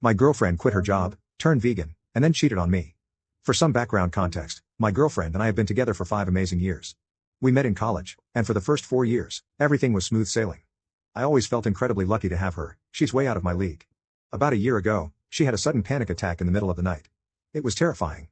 My girlfriend quit her job, turned vegan, and then cheated on me. For some background context, my girlfriend and I have been together for 5 amazing years. We met in college, and for the first 4 years, everything was smooth sailing. I always felt incredibly lucky to have her. She's way out of my league. About a year ago, she had a sudden panic attack in the middle of the night. It was terrifying.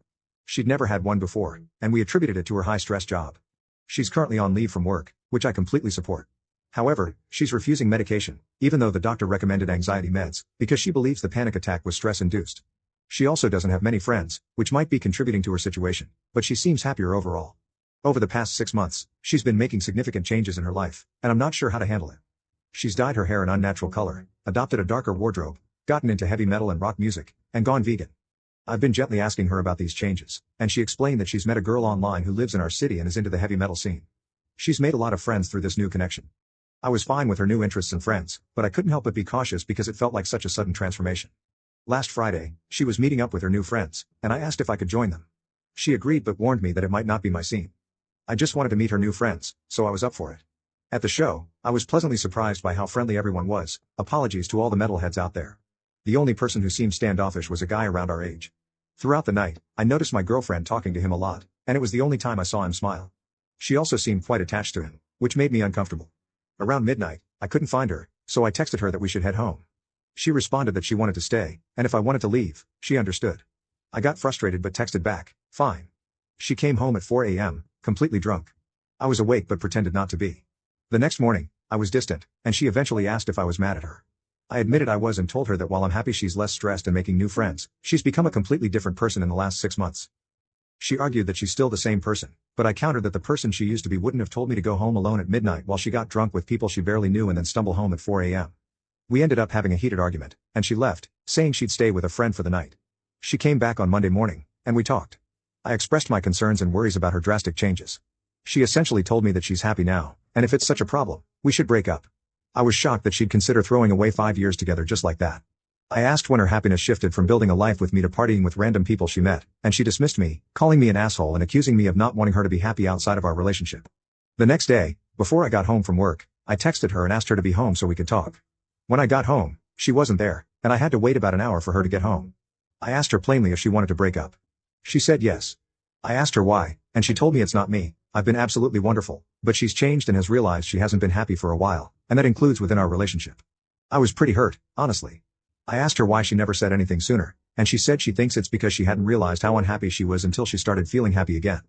She'd never had one before, and we attributed it to her high-stress job. She's currently on leave from work, which I completely support. However, she's refusing medication, even though the doctor recommended anxiety meds, because she believes the panic attack was stress-induced. She also doesn't have many friends, which might be contributing to her situation, but she seems happier overall. Over the past 6 months, she's been making significant changes in her life, and I'm not sure how to handle it. She's dyed her hair an unnatural color, adopted a darker wardrobe, gotten into heavy metal and rock music, and gone vegan. I've been gently asking her about these changes, and she explained that she's met a girl online who lives in our city and is into the heavy metal scene. She's made a lot of friends through this new connection. I was fine with her new interests and friends, but I couldn't help but be cautious because it felt like such a sudden transformation. Last Friday, she was meeting up with her new friends, and I asked if I could join them. She agreed but warned me that it might not be my scene. I just wanted to meet her new friends, so I was up for it. At the show, I was pleasantly surprised by how friendly everyone was. Apologies to all the metalheads out there. The only person who seemed standoffish was a guy around our age. Throughout the night, I noticed my girlfriend talking to him a lot, and it was the only time I saw him smile. She also seemed quite attached to him, which made me uncomfortable. Around midnight, I couldn't find her, so I texted her that we should head home. She responded that she wanted to stay, and if I wanted to leave, she understood. I got frustrated but texted back, fine. She came home at 4 a.m., completely drunk. I was awake but pretended not to be. The next morning, I was distant, and she eventually asked if I was mad at her. I admitted I was and told her that while I'm happy she's less stressed and making new friends, she's become a completely different person in the last 6 months. She argued that she's still the same person, but I countered that the person she used to be wouldn't have told me to go home alone at midnight while she got drunk with people she barely knew and then stumble home at 4 a.m. We ended up having a heated argument, and she left, saying she'd stay with a friend for the night. She came back on Monday morning, and we talked. I expressed my concerns and worries about her drastic changes. She essentially told me that she's happy now, and if it's such a problem, we should break up. I was shocked that she'd consider throwing away 5 years together just like that. I asked when her happiness shifted from building a life with me to partying with random people she met, and she dismissed me, calling me an asshole and accusing me of not wanting her to be happy outside of our relationship. The next day, before I got home from work, I texted her and asked her to be home so we could talk. When I got home, she wasn't there, and I had to wait about an hour for her to get home. I asked her plainly if she wanted to break up. She said yes. I asked her why, and she told me it's not me. I've been absolutely wonderful, but she's changed and has realized she hasn't been happy for a while, and that includes within our relationship. I was pretty hurt, honestly. I asked her why she never said anything sooner, and she said she thinks it's because she hadn't realized how unhappy she was until she started feeling happy again.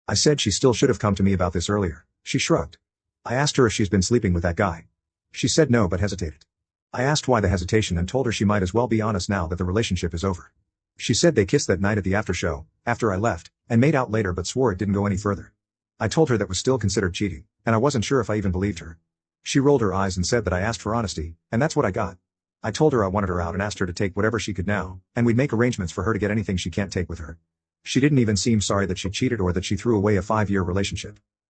I said she still should have come to me about this earlier. She shrugged. I asked her if she's been sleeping with that guy. She said no but hesitated. I asked why the hesitation and told her she might as well be honest now that the relationship is over. She said they kissed that night at the after show, after I left, and made out later but swore it didn't go any further. I told her that was still considered cheating, and I wasn't sure if I even believed her. She rolled her eyes and said that I asked for honesty, and that's what I got. I told her I wanted her out and asked her to take whatever she could now, and we'd make arrangements for her to get anything she can't take with her. She didn't even seem sorry that she cheated or that she threw away a 5-year relationship.